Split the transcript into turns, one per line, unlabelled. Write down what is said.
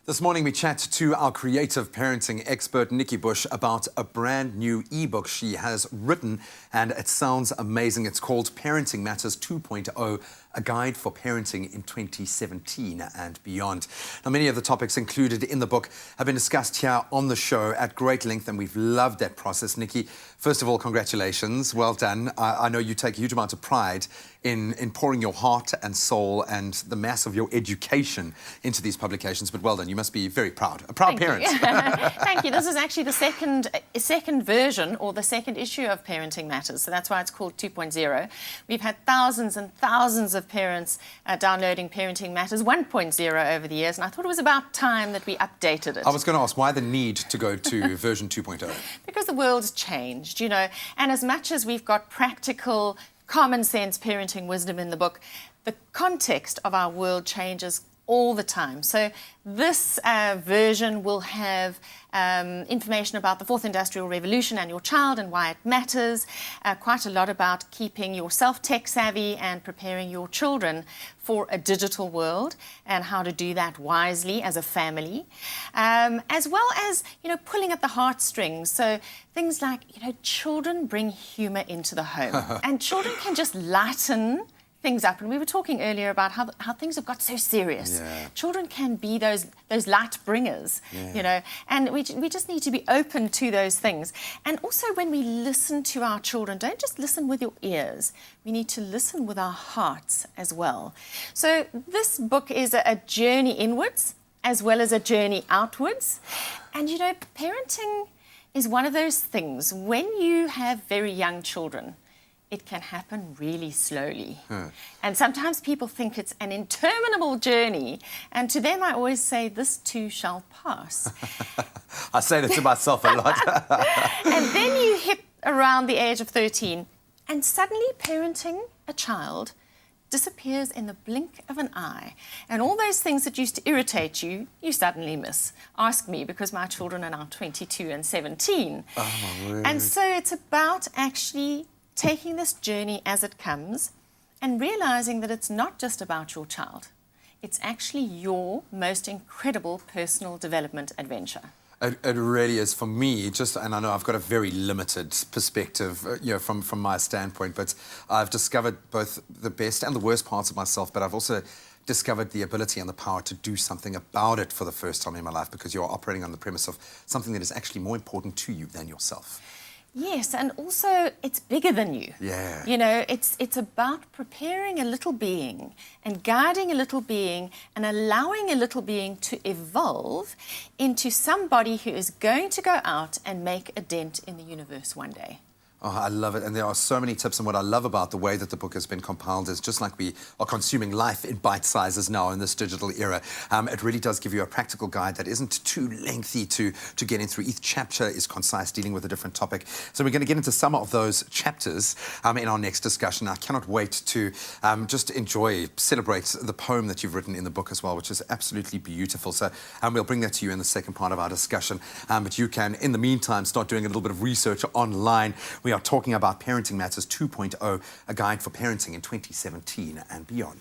This morning we chat to our creative parenting expert, Nikki Bush, about a brand new ebook she has written, and it sounds amazing. It's called Parenting Matters 2.0, a guide for parenting in 2017 and beyond. Now, many of the topics included in the book have been discussed here on the show at great length, and we've loved that process. Nikki, first of all, congratulations. Well done. I know you take a huge amount of pride in pouring your heart and soul and the mass of your education into these publications, but well done. You must be very proud. A proud parent.
Thank you. This is actually the second version or the second issue of Parenting Matters, so that's why it's called 2.0. We've had thousands and thousands of parents downloading Parenting Matters 1.0 over the years, and I thought it was about time that we updated it.
I was going to ask, why the need to go to version 2.0?
Because the world's changed, you know, and as much as we've got practical, common sense parenting wisdom in the book, the context of our world changes all the time. So this version will have information about the fourth industrial revolution and your child and why it matters, quite a lot about keeping yourself tech savvy and preparing your children for a digital world and how to do that wisely as a family, as well as, you know, pulling at the heartstrings. So things like, you know, children bring humor into the home and children can just lighten things up. And we were talking earlier about how things have got so serious.
Yeah.
Children can be those light bringers, you know, and we just need to be open to those things. And also when we listen to our children, don't just listen with your ears. We need to listen with our hearts as well. So this book is a journey inwards as well as a journey outwards. And, you know, parenting is one of those things. When you have very young children, it can happen really slowly. And sometimes people think it's an interminable journey. And to them, I always say, this too shall pass.
I say that to myself a lot.
And then you hit around the age of 13, and suddenly parenting a child disappears in the blink of an eye. And all those things that used to irritate you, you suddenly miss. Ask me, because my children are now 22 and 17.
Oh, my word.
And so it's about actually taking this journey as it comes and realizing that it's not just about your child. It's actually your most incredible personal development adventure.
It really is for me, and I know I've got a very limited perspective, you know, from my standpoint, but I've discovered both the best and the worst parts of myself, but I've also discovered the ability and the power to do something about it for the first time in my life, because you're operating on the premise of something that is actually more important to you than yourself.
Yes, and also it's bigger than you.
Yeah.
You know, it's about preparing a little being and guiding a little being and allowing a little being to evolve into somebody who is going to go out and make a dent in the universe one day.
Oh, I love it. And there are so many tips. And what I love about the way that the book has been compiled is just like we are consuming life in bite sizes now in this digital era. It really does give you a practical guide that isn't too lengthy to get in through. Each chapter is concise, dealing with a different topic. So we're going to get into some of those chapters in our next discussion. I cannot wait to just celebrate the poem that you've written in the book as well, which is absolutely beautiful. So we'll bring that to you in the second part of our discussion. But you can, in the meantime, start doing a little bit of research online. We are talking about Parenting Matters 2.0, a guide for parenting in 2017 and beyond.